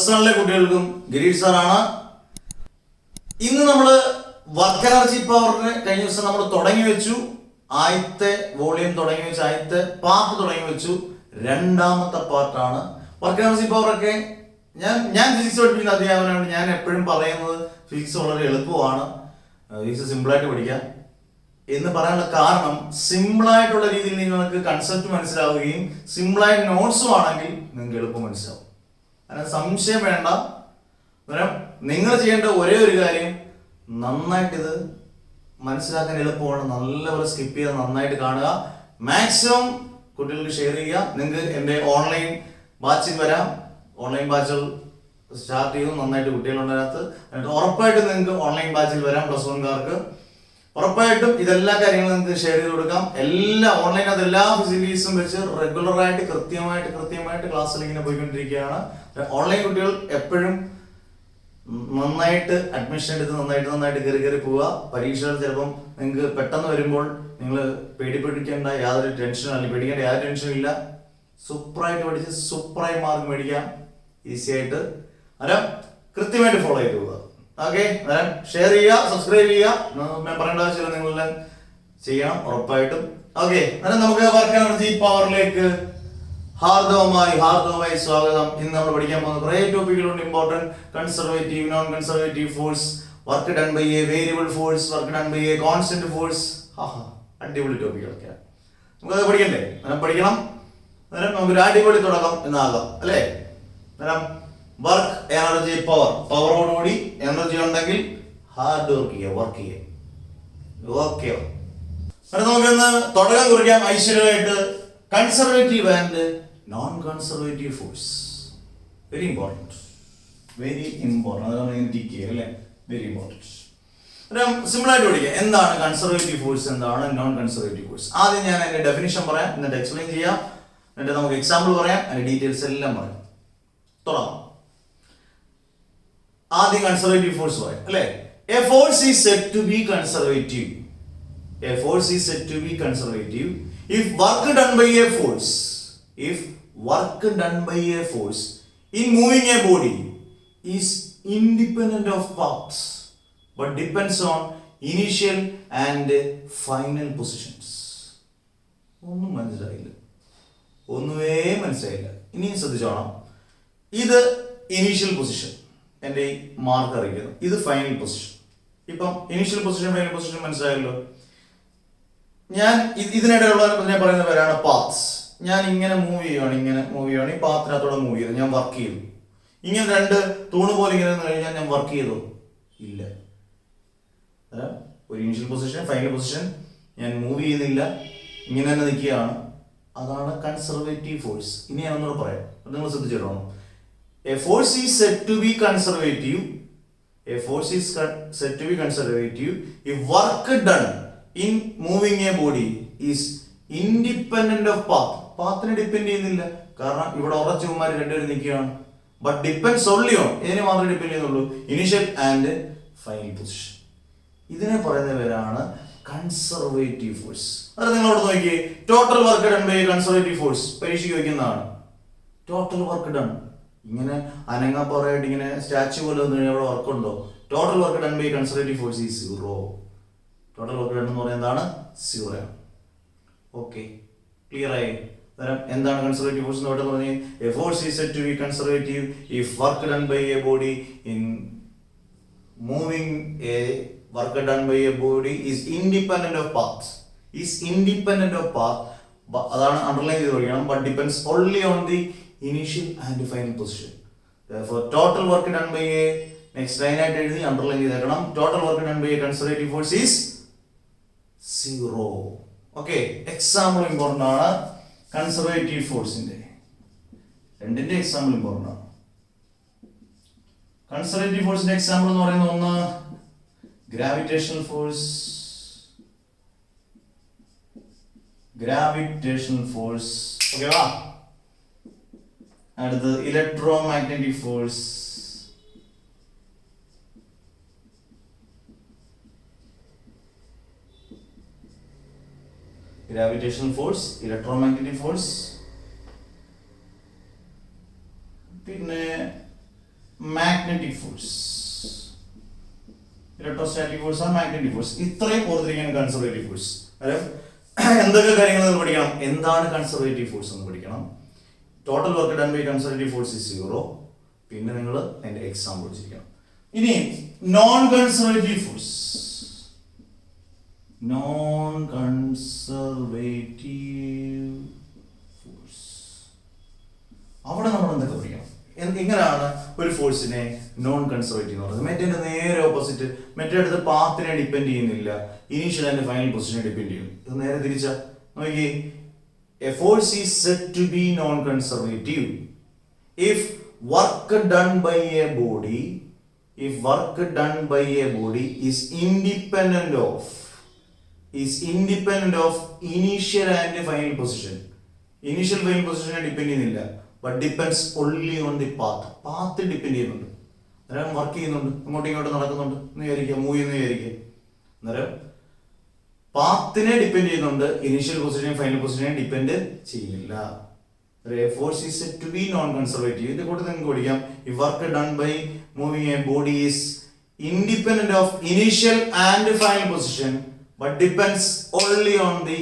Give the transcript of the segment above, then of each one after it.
+1 കുട്ടികൾക്കും ഗിരീഷ് സാറാണ്. ഇന്ന് നമ്മൾ വർക്ക് എനർജി പവറിന് കഴിഞ്ഞ ദിവസം നമ്മൾ തുടങ്ങി വെച്ചു. ആദ്യത്തെ വോളിയം തുടങ്ങി വെച്ചു, ആദ്യത്തെ പാർട്ട് തുടങ്ങി വെച്ചു. രണ്ടാമത്തെ പാർട്ടാണ് വർക്ക് എനർജി പവർ. ഒക്കെ ഞാൻ ഫിസിക്സ് പഠിപ്പിക്കുന്ന അധ്യാപനമാണ്. ഞാൻ എപ്പോഴും പറയുന്നത് ഫിസിക്സ് വളരെ എളുപ്പമാണ്, ഫിസിക്സ് സിമ്പിളായിട്ട് പഠിക്കാം എന്ന് പറയാനുള്ള കാരണം, സിമ്പിളായിട്ടുള്ള രീതിയിൽ നിങ്ങൾക്ക് കൺസെപ്റ്റ് മനസ്സിലാവുകയും സിമ്പിളായിട്ട് നോട്ട്സും ആണെങ്കിൽ നിങ്ങൾക്ക് എളുപ്പം മനസ്സിലാവും. അതിന് സംശയം വേണ്ട. നിങ്ങൾ ചെയ്യേണ്ട ഒരേ ഒരു കാര്യം, നന്നായിട്ടിത് മനസ്സിലാക്കാൻ എളുപ്പമാണ്. നല്ലപോലെ സ്കിപ്പ് ചെയ്ത് നന്നായിട്ട് കാണുക, മാക്സിമം കുട്ടികൾക്ക് ഷെയർ ചെയ്യുക. നിങ്ങൾക്ക് എൻ്റെ ഓൺലൈൻ ബാച്ചിൽ വരാം. ഓൺലൈൻ ബാച്ചുകൾ സ്റ്റാർട്ട് ചെയ്തു, നന്നായിട്ട് കുട്ടികളുണ്ടതിനകത്ത്. എന്നിട്ട് ഉറപ്പായിട്ടും നിങ്ങൾക്ക് ഓൺലൈൻ ബാച്ചിൽ വരാം. +1കാർക്ക് ഉറപ്പായിട്ടും ഇതെല്ലാ കാര്യങ്ങളും നിങ്ങൾക്ക് ഷെയർ ചെയ്ത് കൊടുക്കാം. എല്ലാ ഓൺലൈനകത്ത് എല്ലാ ഫെസിലിറ്റീസും വെച്ച് റെഗുലറായിട്ട് കൃത്യമായിട്ട് ക്ലാസ്സിൽ ഇങ്ങനെ പോയിക്കൊണ്ടിരിക്കുകയാണ്. ഓൺലൈൻ കുട്ടികൾ എപ്പോഴും നന്നായിട്ട് അഡ്മിഷൻ എടുത്ത് നന്നായിട്ട് കയറി പോവുക. പരീക്ഷകൾ ചിലപ്പം നിങ്ങൾക്ക് പെട്ടെന്ന് വരുമ്പോൾ നിങ്ങൾ പേടിക്കേണ്ട യാതൊരു ടെൻഷനും അല്ലെങ്കിൽ പേടിക്കേണ്ട യാതൊരു ടെൻഷനും ഇല്ല. സൂപ്പറായിട്ട് പഠിച്ച് സൂപ്പറായി മാർക്ക് മേടിക്കാം ഈസി ആയിട്ട്. അന്നേരം കൃത്യമായിട്ട് ഫോളോ ചെയ്ത് പോവുക. ഓക്കെ, അന്നേരം ഷെയർ ചെയ്യുക, സബ്സ്ക്രൈബ് ചെയ്യുക. ഞാൻ പറയേണ്ട ആവശ്യമില്ല, നിങ്ങളെല്ലാം ചെയ്യണം ഉറപ്പായിട്ടും. ഓക്കെ, അന്നേരം നമുക്ക് വർക്ക് എനർജി പവറിലേക്ക് ഹാർദവമായി സ്വാഗതം. ഇന്ന് നമ്മൾ പഠിക്കാൻ പോകുന്ന കുറേ ടോപ്പിക്കുകളുണ്ട്. Important conservative, non conservative force, work done by a variable force, work done by a constant force. അടിപൊളി ടോപ്പിക്കുകളൊക്കെയാണ്. നമുക്കത് പഠിക്കണ്ടേ? അന്നേരം പഠിക്കണം. അന്നേരം നമുക്കൊരു അടിപൊളി തുടക്കം എന്നാകാം അല്ലേ? അന്നേരം വർക്ക് എനർജി പവറോടുകൂടി എനർജി ഉണ്ടെങ്കിൽ ഹാർഡ് വർക്ക് ചെയ്യുക. ഓക്കെ, നമുക്കിന്ന് തുടക്കം കുറിക്കാം ഐശ്വര്യമായിട്ട്. Conservative and non conservative force, very important അതാണ് ടിക്ക് അല്ലേ, വെരി ഇമ്പോർട്ടൻറ്റ്. സിമ്പിൾ ആയിട്ട് പഠിക്കുക. എന്താണ് കൺസർവേറ്റീവ് ഫോഴ്സ്, എന്താണ് നോൺ കൺസർവേറ്റീവ് ഫോഴ്സ്? ആദ്യം ഞാൻ അതിന്റെ ഡെഫിനിഷൻ പറയാം, എന്നിട്ട് എക്സ്പ്ലെയിൻ ചെയ്യാം, എന്നിട്ട് നമുക്ക് എക്സാമ്പിൾ പറയാം, അതിന്റെ ഡീറ്റെയിൽസ് എല്ലാം പറയാം. തുടങ്ങാം. ആദ്യം കൺസർവേറ്റീവ് ഫോഴ്സ് പറയാം അല്ലേ. A force is said to be conservative. A force is said to be conservative if work done by a force in moving a body is independent of paths but depends on initial and final positions. ഒന്നുമേ മനസ്സിലായില്ല. ഇനിയും ശ്രദ്ധിച്ചോണം. ഇത് initial position, എൻ്റെ ഈ mark അറിയിക്കുന്നു. ഇത് final position. ഇപ്പം initial position final position മനസ്സിലായല്ലോ. ഞാൻ ഇതിനിടയിലുള്ള ഞാൻ പറയുന്ന പേരാണ് പാത്സ്. ഞാൻ ഇങ്ങനെ മൂവ് ചെയ്യുകയാണ്, ഈ പാത്തിനകത്തോടെ മൂവ് ചെയ്തു, ഞാൻ വർക്ക് ചെയ്തു. ഇങ്ങനെ രണ്ട് തൂണ് പോലെ ഇങ്ങനെ കഴിഞ്ഞാൽ ഞാൻ വർക്ക് ചെയ്തോ? ഇല്ല. ഒരു ഇനീഷ്യൽ പൊസിഷൻ ഫൈനൽ പൊസിഷൻ, ഞാൻ മൂവ് ചെയ്യുന്നില്ല, ഇങ്ങനെ തന്നെ നിൽക്കുകയാണ്. അതാണ് കൺസർവേറ്റീവ് ഫോഴ്സ്. ഇനി ഞാൻ ഒന്നുകൂടെ പറയാം, അത് നിങ്ങൾ ശ്രദ്ധിച്ചിടണം. A force is said to be conservative if work done in moving a body is independent of path. പാത്തിനെ ഡിപ്പെൻഡ് ചെയ്യുന്നില്ല, കാരണം ഇവിടെ ഉറച്ചുമാർ രണ്ടുപേരും നിൽക്കുകയാണ്. ബട്ട് ഡിപ്പെൻഡ്സ് ഓൺലി ഓൺ, ഇതിനെ മാത്രമേ ഡിപ്പെൻഡ് ചെയ്യുന്നുള്ളൂ, ഇനിഷ്യൽ ആൻഡ് ഫൈനൽ പൊസിഷൻ. ഇതിനെ പറയുന്ന പേരാണ് കൺസർവേറ്റീവ് ഫോഴ്സ്. അത് നിങ്ങളോട് നോക്കിയേ, total work done by conservative force പരീക്ഷയ്ക്ക് വയ്ക്കുന്നതാണ്. ടോട്ടൽ വർക്ക് ഡൺ ഇങ്ങനെ അനങ്ങാപ്പുറമായിട്ട് ഇങ്ങനെ സ്റ്റാച്ചു പോലെ വന്നു കഴിഞ്ഞാൽ അവിടെ വർക്കുണ്ടോ? Total work done by conservative force is 0. Total work done എന്ന് പറയുന്നത് എന്താണ്? 0 ആണ്. ഓക്കെ, ക്ലിയർ ആയി? എന്താണ് കൺസർവേറ്റീവ് ഫോഴ്സ് എന്ന് പറഞ്ഞ്, a force is said to be conservative if work done by a body in moving a work done by a body is independent of path. അതാണ് underline ചെയ്ത് പഠിക്കണം. But depends only on the initial and final position. Therefore total work done by a, next line ആയിട്ട് എഴുതി underline ചെയ്തേക്കണം, total work done by a conservative force is 0. Okay, example important ആണ്. Conservative ഫോഴ്സിന്റെ രണ്ടിന്റെ example important ആണ്. Conservative ഫോഴ്സിന്റെ example എന്ന് പറയുന്നത്, ഒന്ന് ഗ്രാവിറ്റേഷണൽ ഫോഴ്സ്. ഓക്കെ വാ. അടുത്തത് electromagnetic force. Gravitational force, electromagnetic force. പിന്നെ electrostatic force and magnetic force. ഇത്രയും ഓർത്തിരിക്കാൻ കൺസർവേറ്റീവ് ഫോഴ്സ്. എന്തൊക്കെ കാര്യങ്ങൾ നിങ്ങൾ പഠിക്കണം? എന്താണ് കൺസർവേറ്റീവ് ഫോഴ്സ് എന്ന് പഠിക്കണം. Total work done by conservative force is 0. പിന്നെ നിങ്ങൾ അതിന്റെ എക്സാമ്പിൾ പഠിച്ചിരിക്കണം. ഇനി non conservative force. Non conservative force അവിടെ നമ്മൾ എന്തൊക്കെ പഠിക്കണം? എങ്ങനെയാണ് ഒരു ഫോഴ്സിനെ നോൺ കൺസർവേറ്റീവ് എന്ന് പറയുന്നത്? മറ്റേന്റെ നേരെ ഓപ്പോസിറ്റ്. മറ്റേ അടുത്ത് പാത്തിനെ ഡിപ്പെൻഡ് ചെയ്യുന്നില്ല, ഇനീഷ്യൽ ആൻഡ് ഫൈനൽ പൊസിഷനെ ഡിപ്പെൻഡ് ചെയ്യും. ഇത് നേരെ തിരിച്ചാ. നോക്കി, a force is said to be non-conservative if work done by a body is independent of initial and final position. Initial final position depend ചെയ്യുന്നില്ല, but depends only on the path. Path depend ചെയ്യുന്നുണ്ട്. അന്നേരം work ചെയ്യുന്നുണ്ട്, അങ്ങോട്ടും ഇങ്ങോട്ടും നടക്കുന്നുണ്ട് എന്ന് വിചാരിക്കുക, move എന്ന് വിചാരിക്കുക. അന്നേരം പാത്തിനെ ഡിപ്പെൻഡ് ചെയ്യുന്നുണ്ട്, ഇനീഷ്യൽ പൊസിഷനെയും ഫൈനൽ പൊസിഷനെയും ഡിപ്പെൻഡ് ചെയ്യുന്നില്ല. Force is said to be non conservative. ഇതിന്റെ കൂടെ നിങ്ങൾക്ക് പഠിക്കാം, ഈ work done by moving a body is independent of initial and final position but depends only on the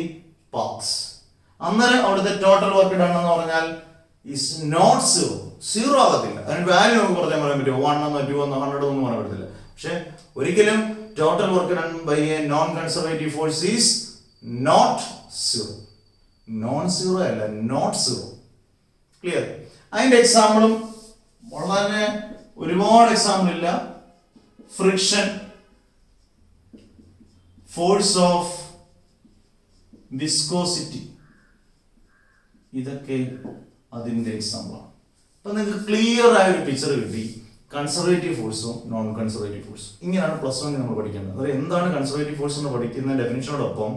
paths. അന്നേരം അവിടുത്തെ ടോട്ടൽ വർക്ക് ഡൺ എന്ന് പറഞ്ഞാൽ ഈസ് നോട്ട് സീറോ ആകത്തില്ല. അതിന് വാല്യൂ നമുക്ക് പറഞ്ഞാൽ പറയാൻ പറ്റുമോ? 1 എന്നോ 2 എന്നോ 100 ഒന്നും പറയാൻ പറ്റത്തില്ല. പക്ഷെ ഒരിക്കലും total work done by a non-conservative force is not zero. Non-zero അല്ല, not zero. Clear? അതിന്റെ എക്സാമ്പിളും വളരെ ഒരുപാട് എക്സാമ്പിൾ ഇല്ല. ഫ്രിക്ഷൻ, ഫോഴ്സ് ഓഫ് വിസ്കോസിറ്റി, ഇതൊക്കെ അതിന്റെ എക്സാമ്പിളാണ്. അപ്പൊ നിങ്ങൾക്ക് ക്ലിയർ ആയ ഒരു പിക്ചർ കിട്ടി. കൺസർവേറ്റീവ് ഫോഴ്സും നോൺ കൺസർവേറ്റീവ് ഫോഴ്സും ഇങ്ങനെയാണ് പ്ലസ് 1 നമ്മൾ പഠിക്കേണ്ടത്. അതായത് എന്താണ് കൺസർവേറ്റീവ് ഫോഴ്സ് എന്ന് പഠിക്കുന്ന ഡെഫിനിഷനോടൊപ്പം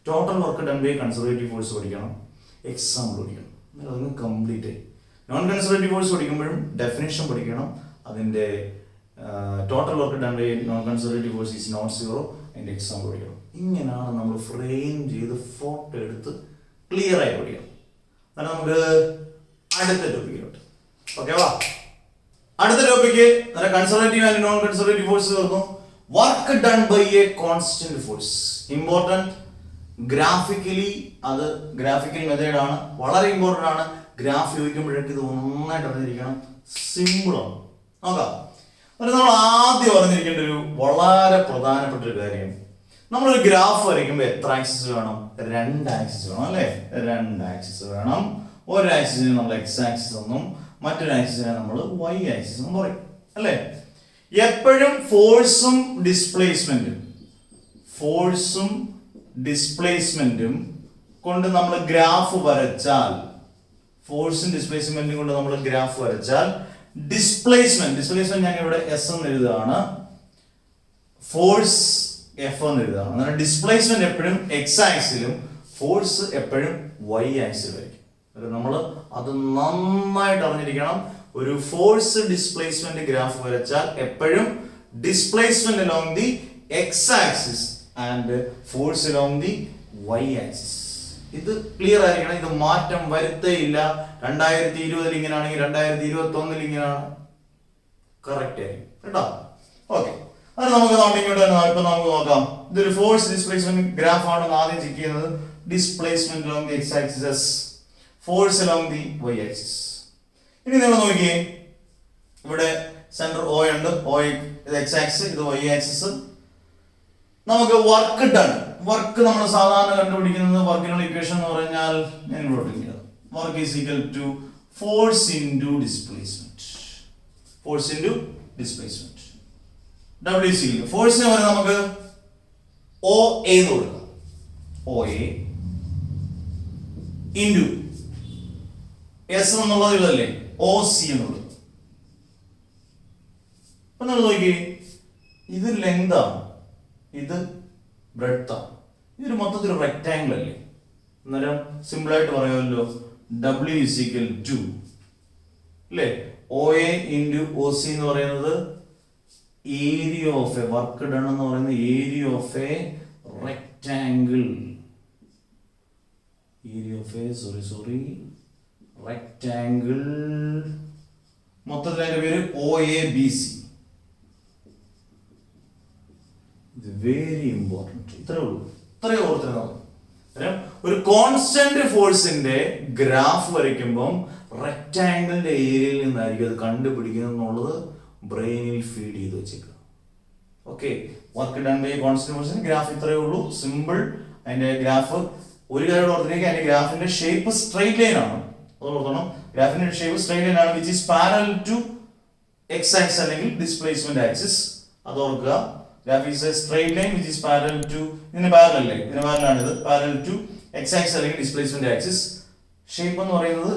total work done by conservative force പഠിക്കണം, എക്സാമ്പിൾ പഠിക്കണം. അതൊന്ന് കംപ്ലീറ്റ് ആയി. നോൺ കൺസർവേറ്റീവ് ഫോഴ്സ് പഠിക്കുമ്പോഴും ഡെഫിനിഷൻ പഠിക്കണം, അതിന്റെ total work done by non conservative force is not zero, അതിന്റെ എക്സാമ്പിൾ പഠിക്കണം. ഇങ്ങനെയാണ് നമ്മൾ ഫ്രെയിം ചെയ്ത് ഫോട്ടോ എടുത്ത് ക്ലിയർ ആയി പഠിക്കണം. എന്നാൽ നമുക്ക് അടുത്ത ടോപ്പിക്കിലോട്ട്. ഓക്കെ വാ. അടുത്ത topic conservative and non conservative force തീർന്നു. Work done by a constant force. Important. Graphically, അത് ഗ്രാഫിക്കൽ മെത്തേഡ് ആണ്, വളരെ ഇമ്പോർട്ടന്റ് ആണ്. ഗ്രാഫ് ചോദിക്കുമ്പോഴേക്ക് ഇത് ഒന്നായിട്ട് അറിഞ്ഞിരിക്കണം. സിമ്പിൾ ആണ്. നോക്കാം. നമ്മൾ ആദ്യം അറിഞ്ഞിരിക്കേണ്ട ഒരു വളരെ പ്രധാനപ്പെട്ട ഒരു കാര്യം, നമ്മളൊരു ഗ്രാഫ് വരയ്ക്കുമ്പോൾ എത്ര ആക്സിസ് വേണം? 2 ആക്സിസ് വേണം അല്ലേ? 2 ആക്സിസ് വേണം. ഒരു ആക്സിസിന് നമ്മൾ എക്സ് ആക്സിസ് എന്നും മറ്റൊരു ആക്സിസിനെ നമ്മൾ വൈ ആക്സിസ് എന്നും പറയും അല്ലേ? എപ്പോഴും ഫോഴ്സും ഡിസ്പ്ലേസ്മെന്റും കൊണ്ട് നമ്മൾ ഗ്രാഫ് വരച്ചാൽ, ഫോഴ്സും ഡിസ്പ്ലേസ്മെന്റും കൊണ്ട് നമ്മൾ ഗ്രാഫ് വരച്ചാൽ, ഡിസ്പ്ലേസ്മെന്റ് ഞാൻ ഇവിടെ എസ് എന്ന് എഴുതുകയാണ്, ഫോഴ്സ് എഫ് എന്ന് എഴുതുകയാണ്. അന്നേരം ഡിസ്പ്ലേസ്മെന്റ് എപ്പോഴും എക്സ് ആക്സിലും ഫോഴ്സ് എപ്പോഴും വൈ ആക്സിലും. നമ്മൾ അത് നന്നായിട്ട് അറിഞ്ഞിരിക്കണം. ഒരു ഫോഴ്സ് ഡിസ്പ്ലേസ്മെന്റ് ഗ്രാഫ് വരച്ചാൽ എപ്പോഴും displacement along the x axis and force along the y axis. ഇത് ക്ലിയർ ആയിരിക്കണം. ഇത് മാറ്റം വരുത്തേയില്ല. 2020 ഇങ്ങനെയാണെങ്കിൽ 2021 ഇങ്ങനെയാണ്. കറക്റ്റ് ആയിരിക്കും കേട്ടോ. ഓക്കെ, അത് നമുക്ക് ഇങ്ങോട്ട് തന്നെ ഇപ്പൊ നമുക്ക് നോക്കാം. ഇതൊരു ഫോഴ്സ് ഡിസ്പ്ലേസ്മെന്റ് ഗ്രാഫ് ആണെന്ന് ആദ്യം ചെക്ക് ചെയ്യുന്നത്. Displacement along the x axis, force along the y axis. ഇനി നിങ്ങൾ നോക്കിയേ, ഇവിടെ സെന്റർ O ഉണ്ട്. O ഇത് എക്സ് ആക്സിസ്, ഇത് വൈ ആക്സിസ്. നമുക്ക് വർക്ക് ഡൺ, വർക്ക് നമ്മൾ സാധാരണ കണ്ടുപിടിക്കുന്നത് വർക്കിനുള്ള ഇക്വേഷൻ എന്ന് പറഞ്ഞാൽ ഞാൻ ഇവിടെ work is equal to force into displacement. Force into displacement. W is equal ഫോഴ്സിന് വരെ നമുക്ക് OA എന്ന് കൊടുക്കാം. OA ഇൻടു S എന്നുള്ളത് ഇതല്ലേ, OC എന്നുള്ളത്. അപ്പൊ നമ്മൾ നോക്കി, ഇത് ലെങ്ത് ആണ്, ഇത് ബ്രെഡ്ത്ത് ആണ്. ഇതൊരു മൊത്തത്തിൽ റെക്ടാംഗിൾ അല്ലേ? അന്നേരം സിമ്പിൾ ആയിട്ട് പറയാമല്ലോ, W is equal to അല്ലേ, OA ഇൻടു OC എന്ന് പറയുന്നത് area of A work done എന്ന് പറയുന്നത് area of a rectangle. Area of a rectangle. മൊത്തത്തിൽ അതിന്റെ പേര് OABC. ഇത് വെരി ഇമ്പോർട്ടൻറ്റ്. ഇത്രയേ ഉള്ളൂ, ഇത്രയേ ഓർത്തിരുന്നത്. ഒരു കോൺസ്റ്റന്റ് ഫോഴ്സിന്റെ ഗ്രാഫ് വരയ്ക്കുമ്പം റെക്റ്റാങ്കിളിന്റെ ഏരിയയിൽ നിന്നായിരിക്കും അത് കണ്ടുപിടിക്കുന്നത് എന്നുള്ളത് ബ്രെയിനിൽ ഫീഡ് ചെയ്ത് വെച്ചേക്കുക. Okay, work done by constant ഫോഴ്സിന്റെ ഗ്രാഫ് ഇത്രയേ ഉള്ളൂ, സിമ്പിൾ. അതിന്റെ ഗ്രാഫ് ഒരു കാര്യം ഓർത്തിരിക്കുക, അതിന്റെ ഗ്രാഫിന്റെ ഷേപ്പ് സ്ട്രെയിറ്റ് ലൈൻ ആണ്. അത് ഓർത്തണം, ഗ്രാഫിന്റെ ഷേപ്പ് സ്ട്രെയിറ്റ് ലൈൻ ആണ്, which is parallel to x axis അല്ലെങ്കിൽ ഡിസ്പ്ലേസ്മെന്റ് ആക്സിസ്. അത് ഓർക്കുക. Graph is a straight line which is parallel to, ഇതിന് പാരലൽ അല്ലേ, ഇതിന് പാരലൽ ആണ് ഇത്, പാരലൽ ടു എക്സ് ആക്സിസ് അല്ലെങ്കിൽ ഡിസ്പ്ലേസ്മെന്റ് ആക്സിസ്. ഷേപ്പ് എന്ന് പറയുന്നത്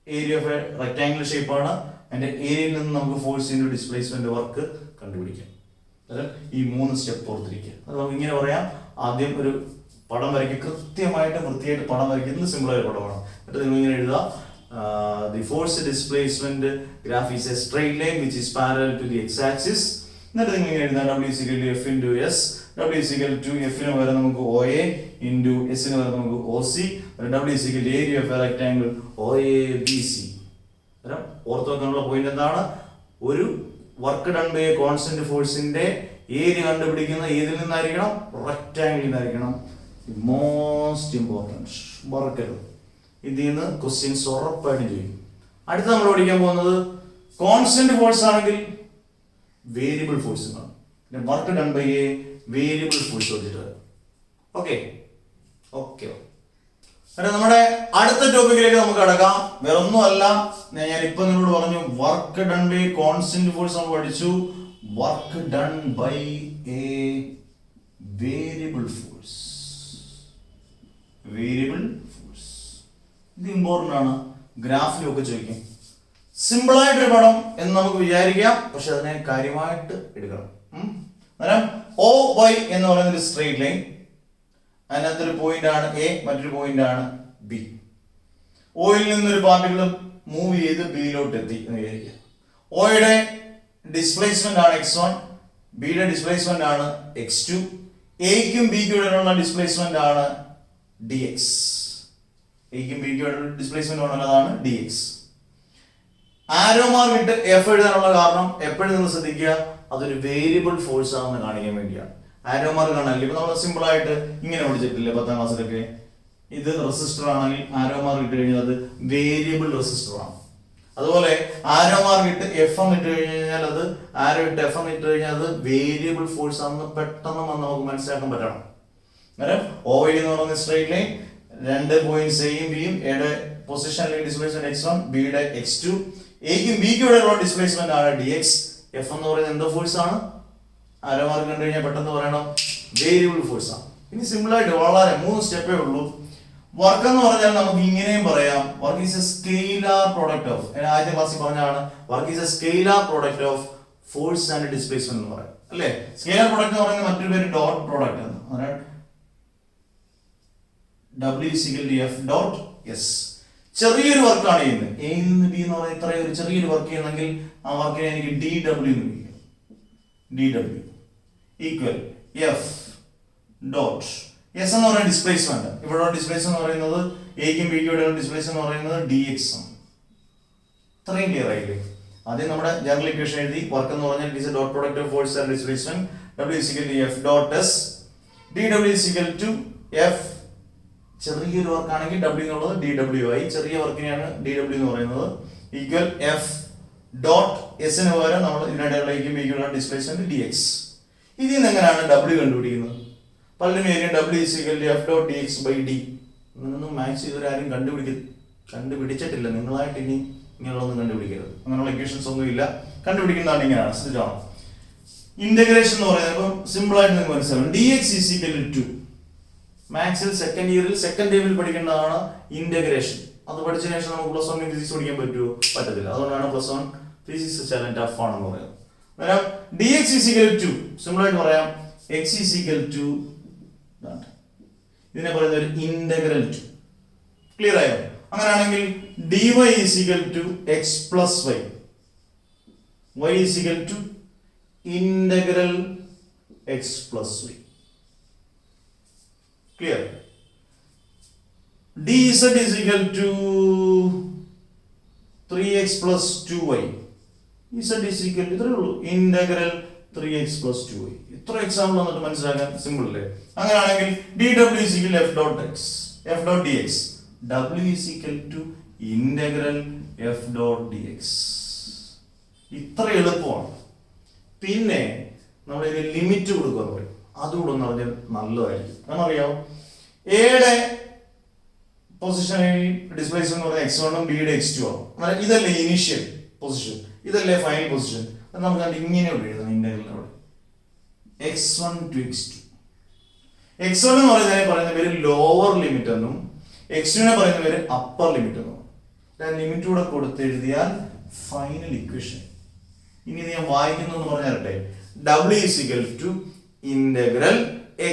area of a rectangular shape ആണ്. അതിന്റെ ഏരിയയിൽ നിന്ന് നമുക്ക് ഫോഴ്സ് ഇൻടു ഡിസ്പ്ലേസ്മെന്റ് വർക്ക് കണ്ടുപിടിക്കാം. ഈ 3 സ്റ്റെപ്പ് ഓർത്തിരിക്കുക. അത് നമുക്ക് ഇങ്ങനെ പറയാം. ആദ്യം ഒരു പടം വരയ്ക്കുക, കൃത്യമായിട്ട് വൃത്തിയായിട്ട് പടം വരയ്ക്കുന്നത് സിമ്പിൾ ആയ പടമാണ്. എന്നിട്ട് നിങ്ങൾ ഇങ്ങനെ എഴുതുക, the force displacement graph is a straight line which is parallel to the x-axis. എന്നിട്ട് നിങ്ങൾ ഇങ്ങനെ എഴുതാം, W is equal to F into S. W is equal to F ന് പകരം നമുക്ക് OA into S ന് പകരം നമുക്ക് OC. W is equal to area of a rectangle OABC. ഓർത്ത് വെക്കാനുള്ള പോയിന്റ് എന്താണ്? ഒരു വർക്ക് ഡൺ ബൈ കോൺസ്റ്റന്റ് ഫോഴ്സിന്റെ ഏരിയ കണ്ടുപിടിക്കുന്ന ഏതിൽ നിന്നായിരിക്കണം? റെക്റ്റാംഗിളിൽ നിന്നായിരിക്കണം. മോസ്റ്റ് ഇമ്പോർട്ടൻറ്റ്, മറക്കരുത്. ഇതിൽ നിന്ന് ക്വസ്റ്റ്യൻസ് ഉറപ്പായിട്ടും ചെയ്യും. അടുത്ത നമ്മൾ പഠിക്കാൻ പോകുന്നത് കോൺസ്റ്റന്റ് ഫോഴ്സ് ആണെങ്കിൽ വേരിയബിൾ ഫോഴ്സ് ആണ്. Work done by a variable force വെച്ചിട്ട്. ഓക്കെ ഓക്കെ നമ്മുടെ അടുത്ത ടോപ്പിക്കിലേക്ക് നമുക്ക് കടക്കാം. വേറെ ഒന്നുമല്ല, ഞാൻ ഇപ്പൊ നിങ്ങളോട് പറഞ്ഞു, work done by constant force നമ്മൾ പഠിച്ചു. Work done by a variable force. Variable force ഇത് ഇമ്പോർട്ടൻ്റ് ആണ്. ഗ്രാഫിലൊക്കെ ചോദിക്കും. സിമ്പിൾ ആയിട്ടൊരു പടം എന്ന് നമുക്ക് വിചാരിക്കാം, പക്ഷെ അതിനെ കാര്യമായിട്ട് എടുക്കണം. അന്നേരം ഒ വൈ എന്ന് പറയുന്ന ഒരു സ്ട്രെയിറ്റ് ലൈൻ, അതിനകത്തൊരു പോയിന്റ് ആണ് എ, മറ്റൊരു പോയിന്റ് ആണ് ബി. ഓയിൽ നിന്നൊരു പാർട്ടിക്കിൾ മൂവ് ചെയ്ത് ബിയിലോട്ട് എത്തി എന്ന് വിചാരിക്കുക. ഓയുടെ ഡിസ്പ്ലേസ്മെന്റ് ആണ് x1, ബിയുടെ ഡിസ്പ്ലേസ്മെന്റ് ആണ് x2, എക്കും ബിക്കും ഇടയിലുള്ള ഡിസ്പ്ലേസ്മെന്റ് ആണ് dx. എക്കും ബിക്കും ഇടയിലുള്ള ഡിസ്പ്ലേസ്മെന്റ് ഉള്ളതാണ് dx. ആരോ മാർക്ക് ഇട്ട് എഫ് എഴുതാനുള്ള കാരണം എപ്പോഴും നിങ്ങൾ ശ്രദ്ധിക്കുക, അതൊരു വേരിയബിൾ ഫോഴ്സ് ആണെന്ന് കാണിക്കാൻ വേണ്ടിയാണ്. ആരോ മാർക്ക് കാണാനില്ല. ഇപ്പൊ നമ്മൾ സിമ്പിൾ ആയിട്ട് ഇങ്ങനെ പഠിച്ചിട്ടില്ലേ 10ാം ക്ലാസ്സിലൊക്കെ? ഇത് റെസിസ്റ്റർ ആണെങ്കിൽ ആരോ മാർക്ക് ഇട്ട് കഴിഞ്ഞാൽ അത് വേരിയബിൾ റെസിസ്റ്റർ ആണ്. അതുപോലെ ആരോ മാർക്ക് ഇട്ട് എഫ് എന്ന് ഇട്ട് കഴിഞ്ഞാൽ അത് ആരോ ഇട്ട് എഫ് എന്ന് ഇട്ട് കഴിഞ്ഞാൽ അത് വേരിയബിൾ ഫോഴ്സ് ആണെന്ന് പെട്ടെന്ന് നമുക്ക് മനസ്സിലാക്കാൻ പറ്റണം. അന്നേരം OY എന്ന് പറയുന്ന സ്ട്രെയിറ്റ് ലൈൻ, 2 പോയിന്റ്സ് എയും ബിയും, എയുടെ പൊസിഷൻ അല്ലെങ്കിൽ ഡിസ്പ്ലേസ്മെന്റ് x1, ബിയുടെ x2, എക്കും ബിക്കും ഇടയിലുള്ള ഡിസ്പ്ലേസ്മെന്റ് ആണ് dx. എഫ് എന്ന് പറയുന്നത് എന്തോ ഫോഴ്സ് ആണ്? ആരോ മാർക്ക് കണ്ടു കഴിഞ്ഞാൽ പെട്ടെന്ന് പറയണം വേരിയബിൾ ഫോഴ്സ് ആണ്. ഇനി സിമ്പിൾ ആയിട്ട് വളരെ 3 സ്റ്റെപ്പേ ഉള്ളൂ. വർക്ക് എന്ന് പറഞ്ഞാൽ നമുക്ക് ഇങ്ങനെയും പറയാം, work is A scalar product of, ആദ്യത്തെ ക്ലാസ്സിൽ പറഞ്ഞാണ്, work is A scalar product of force and displacement എന്ന് പറയാം അല്ലേ? സ്കെയിലാർ പ്രോഡക്റ്റ് എന്ന് പറയുന്നത് മറ്റൊരു പേര് ഡോട്ട് പ്രോഡക്റ്റ് ആണ്. W is equal to F dot S. ചെറിയൊരു വർക്കാണ് ചെയ്യുന്നത്, എ നിന്ന് ബി എന്ന് പറയുന്നത് ഇത്രയും ഒരു ചെറിയൊരു വർക്ക് ചെയ്യുന്നെങ്കിൽ ആ വർക്കിനെ എനിക്ക് DW എന്ന് വിളിക്കാം. DW equal F dot S എന്ന് പറയുന്നത് ഡിസ്പ്ലേസ്മെന്റ്. ഇവിടെ ഡിസ്പ്ലേസ്മെന്റ് എന്ന് പറയുന്നത് എക്കും ബിക്കും ഇടയിലുള്ള ഡിസ്പ്ലേസ്മെന്റ് എന്ന് പറയുന്നത് dx ആണ്. ഇത്രയും ക്ലിയർ ആയില്ലേ? ആദ്യം നമ്മുടെ ജനറൽ ഇക്വേഷൻ എഴുതി. വർക്ക് എന്ന് പറഞ്ഞാൽ it is A dot product of force and displacement. W is equal to F dot S. DW is equal to F. ചെറിയൊരു വർക്ക് ആണെങ്കിൽ W എന്നുള്ളത് DW ആയി, ചെറിയ വർക്കിനെയാണ് DW എന്ന് പറയുന്നത്. ഈക്വൽ F ഡോട്ട് S ന് പകരം നമ്മൾ ഇതിനിടയിലുള്ള എക്കും ബിക്കുള്ള ഡിസ്പ്ലേസ്മെന്റ് dx. ഇതിൽ നിന്ന് എങ്ങനെയാണ് W കണ്ടുപിടിക്കുന്നത്? പലരും വിചാരിക്കും W is equal to F dot dx by d. അങ്ങനൊന്നും മാത്സ് ഇതുവരാരും കണ്ടുപിടിച്ചിട്ടില്ല. നിങ്ങളായിട്ട് ഇനി ഇങ്ങനെയുള്ളതൊന്നും കണ്ടുപിടിക്കരുത്. അങ്ങനെയുള്ള ഇക്വേഷൻസ് ഒന്നും ഇല്ല. കണ്ടുപിടിക്കുന്നതാണ് ഇങ്ങനെയാണ്. ശ്രദ്ധിച്ചോണം. ഇന്റഗ്രേഷൻ എന്ന് പറയുന്നത് ഇപ്പം സിമ്പിൾ ആയിട്ട് നിങ്ങൾക്ക് മനസ്സിലാവും. dx is equal to 2. മാത്സിൽ second ഇയറിൽ സെക്കൻഡ് ടൈമിൽ പഠിക്കേണ്ടതാണ് ഇന്റഗ്രേഷൻ. അത് പഠിച്ചതിന് ശേഷം നമുക്ക് +1 ഫിസിക്സ് പഠിക്കാൻ പറ്റുമോ? പറ്റത്തില്ല. അതുകൊണ്ടാണ് +1 ഫിസിക്സ് ചാലഞ്ച് ടഫ് ആണെന്ന് പറയുന്നത്. അന്നേരം dx is equal to, simple ആയിട്ട് പറയാം, x is equal to, ഇതിനെ പറയുന്ന ഒരു ഇന്റഗ്രൽ ടു. ക്ലിയർ ആയോ? അങ്ങനെയാണെങ്കിൽ dy is equal to x plus y. y is equal to integral x plus y. Clear? dz is equal to 3x plus 2y. z is equal to integral 3x plus 2y. ഇത്ര example വന്നിട്ട് മനസ്സിലാക്കാൻ simple അല്ലേ? അങ്ങനെയാണെങ്കിൽ dw is equal to f dot x, f dot dx. w is equal to integral f dot dx. ഇത്ര എളുപ്പമാണ്. പിന്നെ നമ്മൾ ഇതിന് ലിമിറ്റ് കൊടുക്കുമെന്ന് പറയും. അതുകൂടെ ഒന്ന് പറഞ്ഞാൽ നല്ലതായിരിക്കും. കാരണം അറിയാം എയുടെ പൊസിഷനിൽ ഡിസ്പ്ലേസ്മെന്റ് എന്ന് പറഞ്ഞാൽ x1 ഉം ബിയുടെ x2 ആണ്. ഇതല്ലേ ഇനീഷ്യൽ പൊസിഷൻ, ഇതല്ലേ ഫൈനൽ പൊസിഷൻ. നമുക്ക് അത് ഇങ്ങനെ എഴുതാം ഇന്റഗ്രൽ അവിടെ x1 to x2. x1 എന്ന് പറയുന്ന പേര് ലോവർ ലിമിറ്റ് എന്നും x2 നെ പറയുന്ന പേര് അപ്പർ ലിമിറ്റ് എന്നും. ലിമിറ്റ് കൂടെ കൊടുത്ത് എഴുതിയാൽ ഫൈനൽ ഇക്വേഷൻ. ഇനി ഞാൻ വായിക്കുന്നു എന്ന് പറഞ്ഞാട്ടെ, w is equal to integral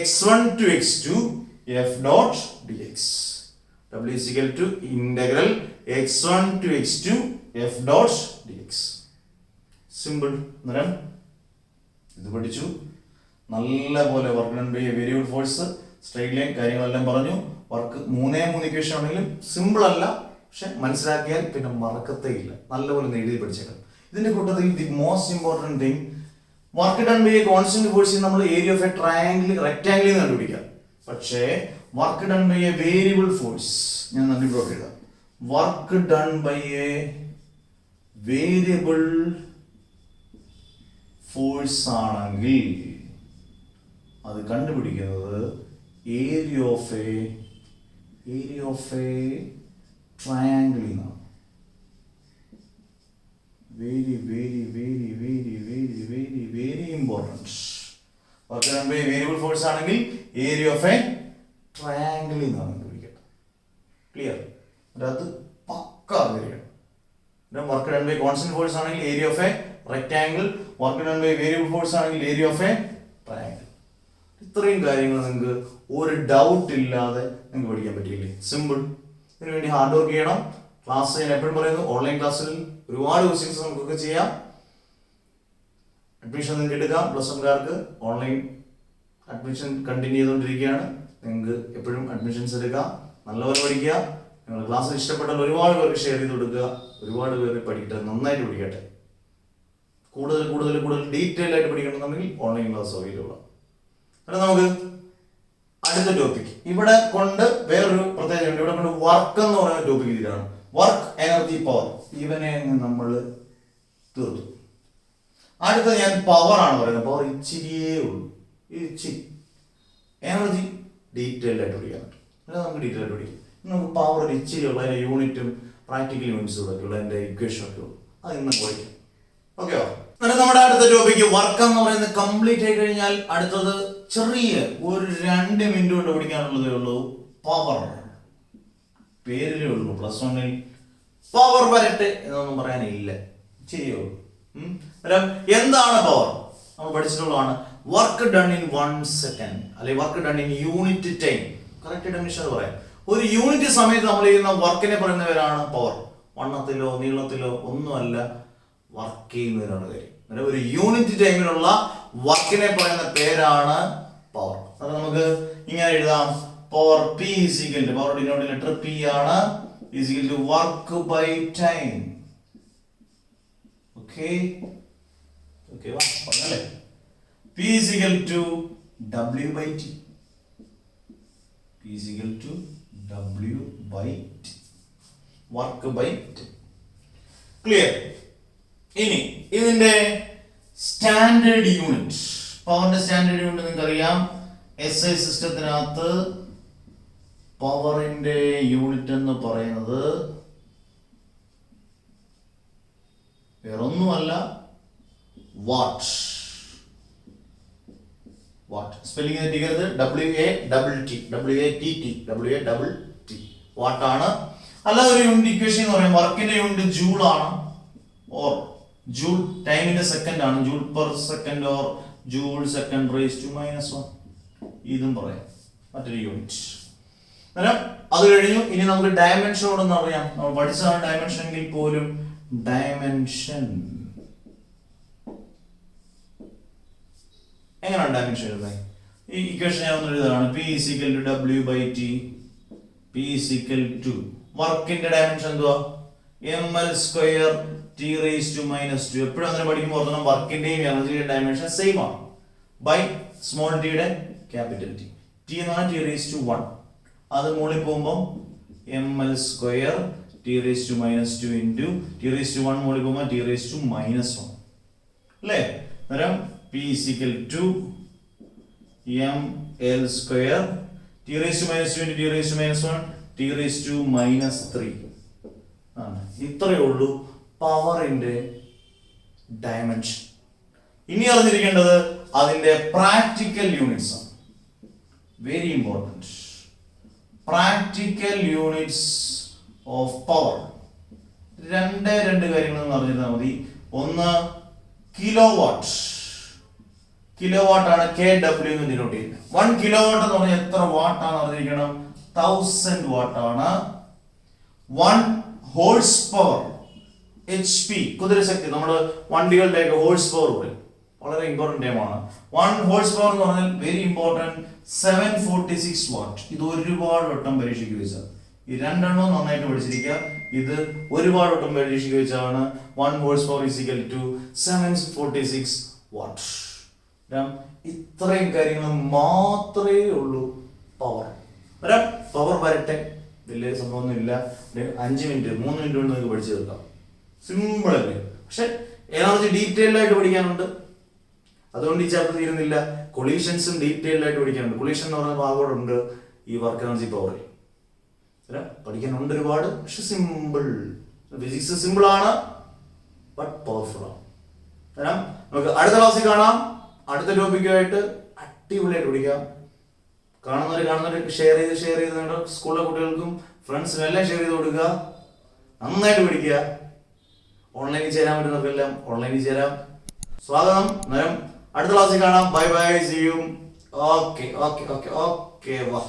x1 to x2 f dot dx. w is equal to integral x1 to x2 f dot dx. Simple. അന്നേരം ഇത് പഠിച്ചു. നല്ല പോലെ work done by variable force, straight line കാര്യങ്ങളെല്ലാം പറഞ്ഞു. വർക്ക് 3 ഇക്വേഷൻ ആണെങ്കിലും simple അല്ല, പക്ഷെ മനസ്സിലാക്കിയാൽ പിന്നെ മറക്കത്തേ ഇല്ല. നല്ലപോലെ എഴുതി പഠിച്ചേക്കാം. ഇതിന്റെ കൂട്ടത്തിൽ the most important thing, work done by a constant force നമ്മൾ ഏരിയ ഓഫ് എ ട്രയാങ്കിൾ റെക്ടാംഗിളിൽ നിന്ന് കണ്ടുപിടിക്കാം. പക്ഷേ work done by a variable force ഞാൻ നന്ദിപ്രോട്ട് എഴുതാം. Work done by a variable force ആണെങ്കിൽ അത് കണ്ടുപിടിക്കുന്നത് ഏരിയ ഓഫ് എ ട്രയാംഗിളിൽ നിന്നാണ്. Very very very very very very very important. Work done by variable force ആണെങ്കിൽ ഏരിയ ഓഫ് എ ട്രയാംഗിളിൽ നിന്നാണ് കണ്ടുപിടിക്കുന്നത്. ക്ലിയർ? അത് പക്ക അറിയാം. Work done by constant force ആണെങ്കിൽ area of a rectangle, work done by variable force ആണെങ്കിൽ area of a triangle. ഇത്രയും കാര്യങ്ങൾ നിങ്ങൾക്ക് ഒരു ഡൗട്ട് ഇല്ലാതെ നിങ്ങൾക്ക് പഠിക്കാൻ പറ്റില്ലേ? സിമ്പിൾ. ഇതിനു വേണ്ടി ഹാർഡ് വർക്ക് ചെയ്യണം. ക്ലാസ് ഞാൻ എപ്പോഴും പറയുന്നു, ഓൺലൈൻ ക്ലാസ്സിൽ ഒരുപാട് ക്വസ്റ്റ്യൻസ് നമുക്കൊക്കെ ചെയ്യാം. അഡ്മിഷൻ നിങ്ങൾക്ക് എടുക്കാം. പ്ലസ് വൺകാർക്ക് ഓൺലൈൻ അഡ്മിഷൻ കണ്ടിന്യൂ ചെയ്തുകൊണ്ടിരിക്കുകയാണ്. നിങ്ങൾക്ക് എപ്പോഴും അഡ്മിഷൻസ് എടുക്കാം. നല്ലപോലെ പഠിക്കുക. നിങ്ങൾ ക്ലാസ്സിൽ ഇഷ്ടപ്പെട്ടാൽ ഒരുപാട് പേർക്ക് ഷെയർ ചെയ്ത് കൊടുക്കുക. ഒരുപാട് പേര് പഠിക്കട്ടെ, നന്നായിട്ട് പഠിക്കട്ടെ. കൂടുതൽ കൂടുതൽ കൂടുതൽ ഡീറ്റെയിൽ ആയിട്ട് പഠിക്കണമെന്നുണ്ടെങ്കിൽ ഓൺലൈൻ ക്ലാസ് അവൈലബിൾ ആണ്. അല്ല, നമുക്ക് അടുത്ത ടോപ്പിക് ഇവിടെ കൊണ്ട് വേറൊരു പ്രത്യേകത ഉണ്ട്. ഇവിടെ കൊണ്ട് വർക്ക് എന്ന് പറയുന്ന ടോപ്പിക് ഇതിലാണ്. Work, energy, power. ഇവനെ നമ്മൾ തീർത്തു. അടുത്ത ഞാൻ പവർ ആണ് പറയുന്നത്. പവർ ഇച്ചിരിയേ ഉള്ളൂ, ഇച്ചിരി. എനർജി ഡീറ്റെയിൽഡ് ആയിട്ട് പഠിക്കാൻ പറ്റും. അല്ല, നമുക്ക് ഡീറ്റെയിൽ ആയിട്ട് പഠിക്കാം. നമുക്ക് പവർ ഒരു ഇച്ചിരി ഉള്ള അതിന്റെ യൂണിറ്റും പ്രാക്ടിക്കൽ യൂണിറ്റ്സും ഒക്കെ ഉള്ള അതിന്റെ ഇക്വേഷൻ ഒക്കെ ഉള്ളൂ. അത് ഇന്ന് പഠിക്കാം. ഓക്കെ. എന്നിട്ട് നമ്മുടെ അടുത്ത ടോപ്പിക് വർക്ക് എന്ന് പറയുന്നത് കംപ്ലീറ്റ് ആയി കഴിഞ്ഞാൽ അടുത്തത് ചെറിയ ഒരു 2 മിനിറ്റ് കൊണ്ട് പഠിക്കാനുള്ളതേ ഉള്ളൂ. പവർ. പേരിലേ ഉള്ളൂ. പ്ലസ് വണ്ണിൽ പവർ വരട്ടെ എന്നൊന്നും പറയാനില്ല. ശരിയോ? എന്താണ് പവർ? നമ്മൾ പഠിച്ചിട്ടുള്ളതാണ്. വർക്ക് ഡൺ ഇൻ 1 സെക്കൻഡ് അല്ലെങ്കിൽ work done in unit time. Correct definition പറയാം. ഒരു യൂണിറ്റ് സമയത്ത് നമ്മൾ ചെയ്യുന്ന വർക്കിനെ പറയുന്നവരാണ് പവർ. വണ്ണത്തിലോ നീളത്തിലോ ഒന്നുമല്ല, വർക്ക് ചെയ്യുന്നതിനാണ് കാര്യം. ഒരു യൂണിറ്റ് ടൈമിലുള്ള വർക്കിനെ പറയുന്ന പേരാണ് പവർ. അത് നമുക്ക് ഇങ്ങനെ എഴുതാം. Power P is equal to, power denote letter P ആണ്, is equal to work by time. Okay okay വാ പറഞ്ഞല്ലേ. P is equal to W by T. P is equal to W by T. Work by time. Clear? ഇനി ഇതിന്റെ standard unit, പവറിന്റെ standard unit നിങ്ങൾക്ക് അറിയാം. SI സിസ്റ്റത്തിനകത്ത് പവറിന്റെ unit എന്ന് പറയുന്നത് വേറൊന്നുമല്ല, വാട്ട്. വാട്ട് സ്പെല്ലിംഗ് തെറ്റിക്കരുത്. WATT വാട്ട് ആണ്. അല്ലാതെ ഒരു യൂണിറ്റ് ഇക്വേഷൻ എന്ന് പറയാം. വർക്കിന്റെ യൂണിറ്റ് ജൂൾ ആണ്, ഓർ ജൂൾ ടൈമിന്റെ സെക്കൻഡ് ആണ്, joule per second or joule second raise to -1. ഇതും പറയാം, മറ്റൊരു യൂണിറ്റ്. അത് കഴിഞ്ഞു. ഇനി നമുക്ക് ഡയമെൻഷൻ ഉണ്ടെന്ന് അറിയാം. നമ്മൾ പഠിച്ചതാണ് ഡയമെൻഷൻ എങ്കിൽ പോലും ഡയമെൻഷൻ എങ്ങനെയാണ് ഡയമെൻഷൻ എഴുതുന്നത്? ഈ ഇക്വേഷൻ ഞാൻ ഒന്ന് എഴുതാണ്. P is equal to W by T. P is equal to വർക്കിന്റെ ഡയമെൻഷൻ എന്തുവാ? ml square T raise to minus 2. എപ്പോഴും അങ്ങനെ പഠിക്കുമ്പോൾ ഓർക്കണം വർക്കിന്റെയും എനർജിയുടെയും ഡയമെൻഷൻ സെയിം ആണ്. ബൈ സ്മോൾ ടിയുടെ ക്യാപിറ്റൽ ടി. ടി എന്ന് പറഞ്ഞാൽ ടി റേസ് ടു 1. അത് മുകളിൽ പോകുമ്പോൾ ml square T raise to minus 2 into T raise to 1 മുകളിൽ പോകുമ്പോൾ ടി റേസ് ടു മൈനസ് 1 അല്ലേ? അന്നേരം P is equal to ml square T raise to minus 2 into T raise to minus 1 T raise to minus 3 ആണ്. ഇത്രയേ ഉള്ളൂ പവറിന്റെ dimension. ഇനി അറിഞ്ഞിരിക്കേണ്ടത് അതിന്റെ പ്രാക്ടിക്കൽ യൂണിറ്റ്സ് ആണ്. Very important. Practical units of power രണ്ട് കാര്യങ്ങൾ അറിഞ്ഞിരുന്നാൽ മതി. ഒന്ന് കിലോ വാട്ട്. കിലോ വാട്ട് ആണ് KW എന്ന് ഡിനോട്ട് ചെയ്യുന്നത്. 1 കിലോ വാട്ട് എന്ന് പറഞ്ഞാൽ എത്ര വാട്ട് ആണ് അറിഞ്ഞിരിക്കണം? 1000 വാട്ട് ആണ്. 1 ഹോഴ്സ് പവർ HP കുതിരശക്തി. നമ്മൾ വണ്ടികളുടെ ഹോഴ്സ് പവർ പറയും, വളരെ ഇമ്പോർട്ടന്റ് ടൈമാണ്. 1 ഹോഴ്സ് പവർ എന്ന് പറഞ്ഞാൽ വെരി ഇമ്പോർട്ടന്റ് 746 വാട്ട്. ഇത് ഒരുപാട് വട്ടം പരീക്ഷയ്ക്ക് ചോദിച്ചാൽ ഈ രണ്ടെണ്ണം നന്നായിട്ട് പഠിച്ചിരിക്കുക. ഇത് ഒരുപാട് വട്ടം പരീക്ഷയ്ക്ക് ചോദിച്ചാണ് 1 horsepower equal to 746 watt. ഇത്രയും കാര്യങ്ങൾ മാത്രമേ ഉള്ളൂ പവർ. പവർ വരട്ടെ, വലിയ സംഭവമൊന്നും ഇല്ല. 5 മിനിറ്റ് 3 മിനിറ്റ് കൊണ്ട് നിങ്ങൾക്ക് പഠിച്ചു തീർക്കാം. സിമ്പിൾ അല്ലേ? പക്ഷെ എനർജി ഡീറ്റെയിൽഡ് ആയിട്ട് പഠിക്കാനുണ്ട്. അതുകൊണ്ട് ഈ ചാപ്റ്റർ തീരുന്നില്ല. കൊളീഷൻസും ഡീറ്റെയിൽഡ് ആയിട്ട് പഠിക്കാനുണ്ട്. കൊളീഷൻ എന്ന് പറഞ്ഞ ഭാഗമുണ്ട് ഈ വർക്ക് എനർജി പവറിൽ. പഠിക്കാനുണ്ട് ഒരുപാട്. പക്ഷെ സിമ്പിൾ. ഫിസിക്സ് സിമ്പിൾ ആണ്, ബട്ട് പവർഫുൾ ആണ്. നമുക്ക് അടുത്ത ക്ലാസ്സിൽ കാണാം. അടുത്ത ടോപ്പിക്കുമായിട്ട് അടിപൊളിയായിട്ട് പഠിക്കാം. കാണുന്നവർ ഷെയർ ചെയ്ത് സ്കൂളിലെ കുട്ടികൾക്കും ഫ്രണ്ട്സിനും എല്ലാം ഷെയർ ചെയ്ത് കൊടുക്കുക. നന്നായിട്ട് പഠിക്കുക. ഓൺലൈനിൽ ചേരാൻ പറ്റുന്നവർക്കെല്ലാം ഓൺലൈനിൽ ചേരാം. സ്വാഗതം. അടുത്ത ക്ലാസ്സിൽ കാണാം. Bye bye, see you. Okay. വാ.